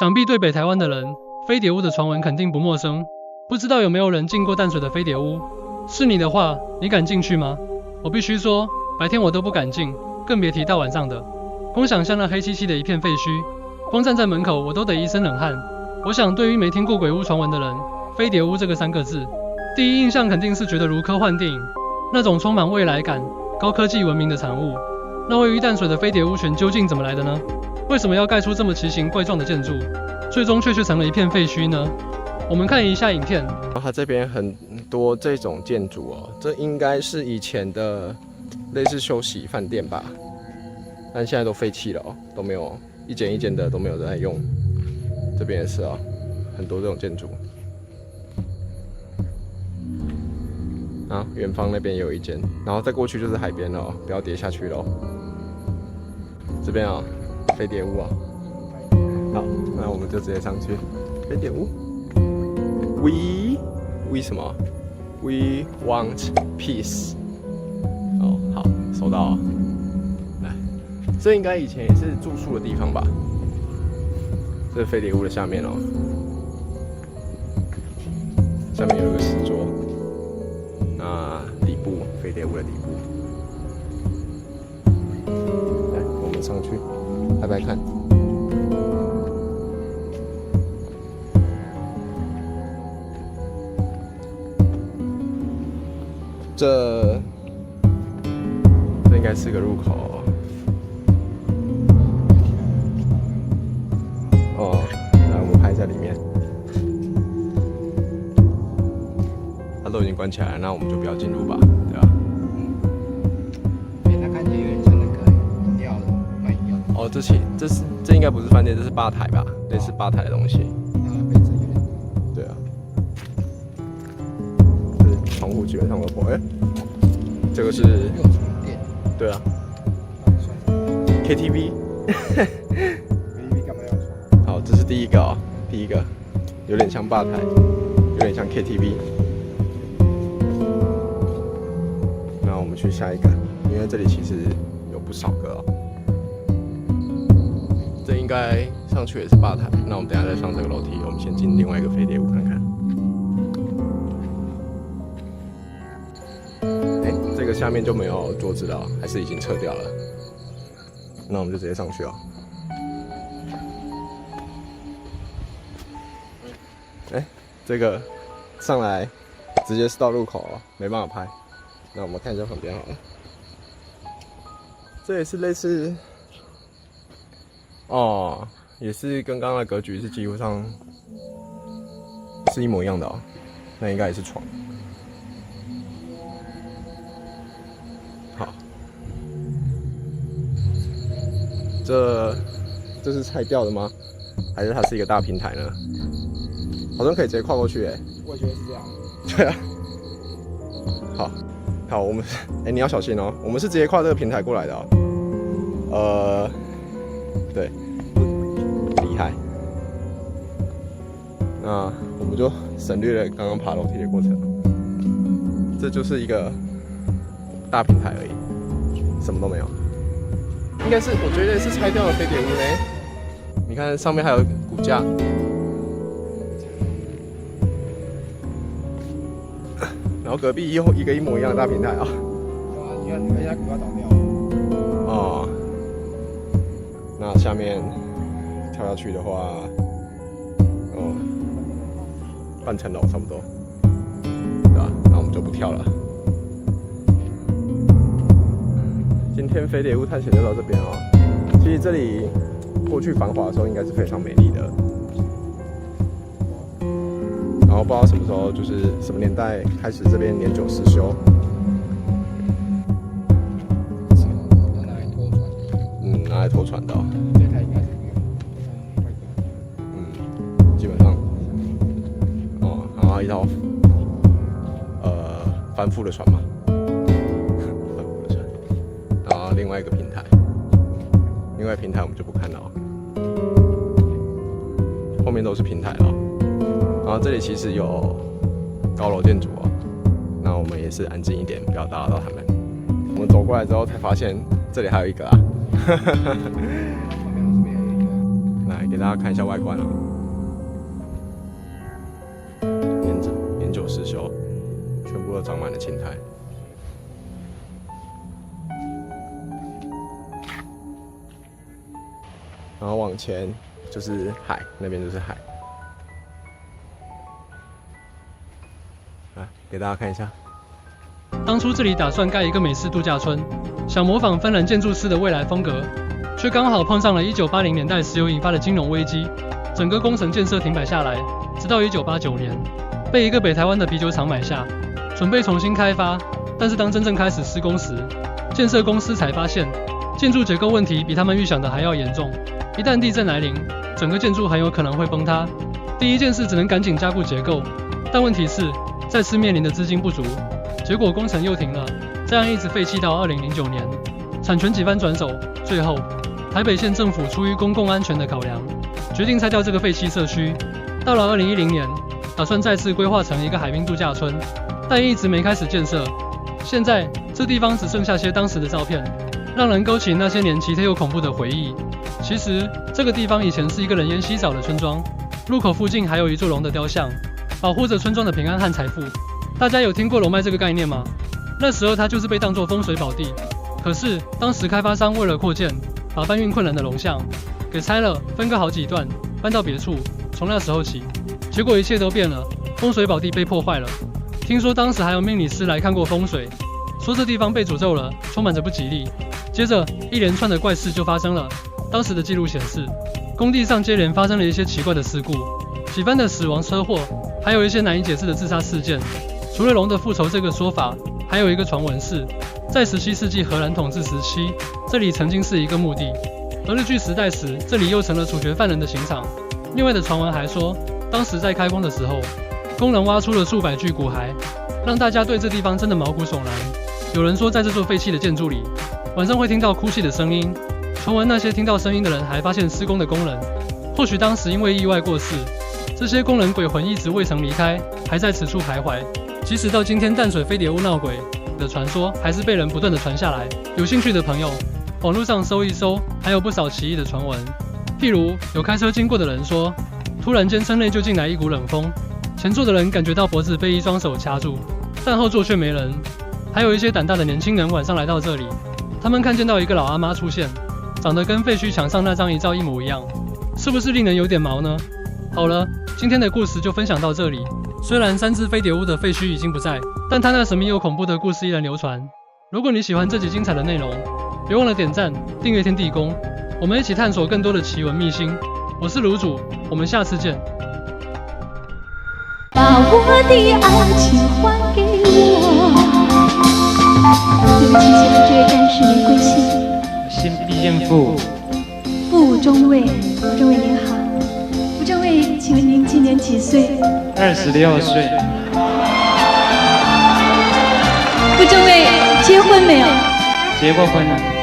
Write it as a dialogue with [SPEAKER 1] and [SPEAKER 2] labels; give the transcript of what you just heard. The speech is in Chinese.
[SPEAKER 1] 想必对北台湾的人，飞碟屋的传闻肯定不陌生。不知道有没有人进过淡水的飞碟屋？是你的话，你敢进去吗？我必须说，白天我都不敢进，更别提大晚上的。光想象那黑漆漆的一片废墟，光站在门口我都得一身冷汗。我想，对于没听过鬼屋传闻的人，飞碟屋这个3个字，第一印象肯定是觉得如科幻电影，那种充满未来感、高科技文明的产物。那位于淡水的飞碟屋群究竟怎么来的呢？为什么要盖出这么奇形怪状的建筑，最终却成了一片废墟呢？我们看一下影片。
[SPEAKER 2] 它这边很多这种建筑哦，这应该是以前的类似休息饭店吧，但现在都废弃了哦，都没有一间一间的都没有人在用。这边也是啊，很多这种建筑。啊，远方那边也有一间，然后再过去就是海边了哦，不要跌下去喽。这边啊，飞碟屋啊。好，那我们就直接上去飞碟屋。We 什么 ？We want peace。哦，好，收到啊。来，这应该以前也是住宿的地方吧？这是飞碟屋的下面哦，下面有一个石桌。那底部，飞碟屋的底部。来，我们上去拍拍看。这应该是个入口哦。来，我们拍在里面。它都已经关起来了，那我们就不要进入吧，对吧？
[SPEAKER 3] 它看起来有点像那个饮料的卖饮料的。
[SPEAKER 2] 哦，这应该不是饭店，这是吧台吧？类似吧台的东西。对啊。这窗户基本上都破。这个是
[SPEAKER 3] 用床垫。
[SPEAKER 2] 对啊。KTV。
[SPEAKER 3] KTV 干嘛要床？
[SPEAKER 2] 好，这是第一个哦，第一个有点像吧台，有点像 KTV。那我们去下一个，因为这里其实有不少个哦。这应该上去也是吧台，那我们等一下再上这个楼梯，我们先进另外一个飞碟屋看看。这个下面就没有桌子了，还是已经撤掉了？那我们就直接上去哦。这个上来直接是到入口哦，没办法拍。那我们看一下旁边好了，这也是类似哦，也是跟刚刚的格局是几乎上是一模一样的哦。那应该也是床。好，这是拆掉的吗？还是它是一个大平台呢？好像可以直接跨过去哎。
[SPEAKER 3] 我也觉得是这样。
[SPEAKER 2] 对啊。好，我们你要小心哦，我们是直接跨这个平台过来的哦。对，厉害。那我们就省略了刚刚爬楼梯的过程。这就是一个大平台而已，什么都没有。应该是，我觉得是拆掉的飞碟屋呢。你看上面还有骨架。然后隔壁又一个一模一样的大平台啊！
[SPEAKER 3] 哇，你看人家骨架倒掉了。
[SPEAKER 2] 哦，那下面跳下去的话，半层楼差不多，对吧？那我们就不跳了。今天飞碟屋探险就到这边哦。其实这里过去繁华的时候应该是非常美丽的。然后不知道什么时候，就是什么年代开始这边年久失修。
[SPEAKER 3] 拿来拖船。
[SPEAKER 2] 拿来拖船的哦。
[SPEAKER 3] 这台应该是
[SPEAKER 2] 基本上。然后一套翻覆的船嘛。翻覆的船。然后另外一个平台，另外平台我们就不看了哦。后面都是平台了。然后这里其实有高楼建筑哦，那我们也是安静一点，不要打扰到他们。我们走过来之后才发现这里还有一个啊，来给大家看一下外观年久失修，全部都长满了青苔。然后往前就是海，那边就是海。来给大家看一下。
[SPEAKER 1] 当初这里打算盖一个美式度假村，想模仿芬兰建筑师的未来风格，却刚好碰上了1980年代石油引发的金融危机，整个工程建设停摆下来，直到1989年，被一个北台湾的啤酒厂买下，准备重新开发。但是当真正开始施工时，建设公司才发现，建筑结构问题比他们预想的还要严重。一旦地震来临，整个建筑很有可能会崩塌。第一件事只能赶紧加固结构，但问题是，再次面临的资金不足，结果工程又停了，这样一直废弃到2009年，产权几番转手，最后台北县政府出于公共安全的考量，决定拆掉这个废弃社区。到了2010年，打算再次规划成一个海滨度假村，但一直没开始建设。现在这地方只剩下些当时的照片，让人勾起那些年奇特又恐怖的回忆。其实这个地方以前是一个人烟稀少的村庄，入口附近还有一座龙的雕像，保护着村庄的平安和财富。大家有听过龙脉这个概念吗？那时候它就是被当作风水宝地。可是当时开发商为了扩建，把搬运困难的龙像给拆了，分割好几段，搬到别处。从那时候起，结果一切都变了，风水宝地被破坏了。听说当时还有命理师来看过风水，说这地方被诅咒了，充满着不吉利。接着一连串的怪事就发生了。当时的记录显示，工地上接连发生了一些奇怪的事故，几番的死亡车祸，还有一些难以解释的自杀事件。除了龙的复仇这个说法，还有一个传闻是，在17世纪荷兰统治时期，这里曾经是一个墓地，而日据时代时，这里又成了处决犯人的刑场。另外的传闻还说，当时在开工的时候，工人挖出了数百具骨骸，让大家对这地方真的毛骨悚然。有人说，在这座废弃的建筑里，晚上会听到哭泣的声音。传闻那些听到声音的人还发现施工的工人，或许当时因为意外过世，这些工人鬼魂一直未曾离开，还在此处徘徊。即使到今天，淡水飞碟屋闹鬼的传说还是被人不断的传下来。有兴趣的朋友，网络上搜一搜，还有不少奇异的传闻。譬如有开车经过的人说，突然间车内就进来一股冷风，前座的人感觉到脖子被一双手掐住，但后座却没人。还有一些胆大的年轻人晚上来到这里，他们看见到一个老阿妈出现，长得跟废墟墙上那张遗照一模一样，是不是令人有点毛呢？好了，今天的故事就分享到这里。虽然3只飞碟屋的废墟已经不在，但它那神秘又恐怖的故事依然流传。如果你喜欢这集精彩的内容，别忘了点赞、订阅天地公，我们一起探索更多的奇闻秘辛。我是卤主，我们下次见。
[SPEAKER 4] 把我的爱情还给我。对不起，请问这位战士您贵姓？
[SPEAKER 5] 姓毕姓傅。
[SPEAKER 4] 傅中尉，傅中尉您好。傅中尉，请问您今年几岁
[SPEAKER 5] ？26岁。
[SPEAKER 4] 傅中尉，结婚没有？
[SPEAKER 5] 结过婚了。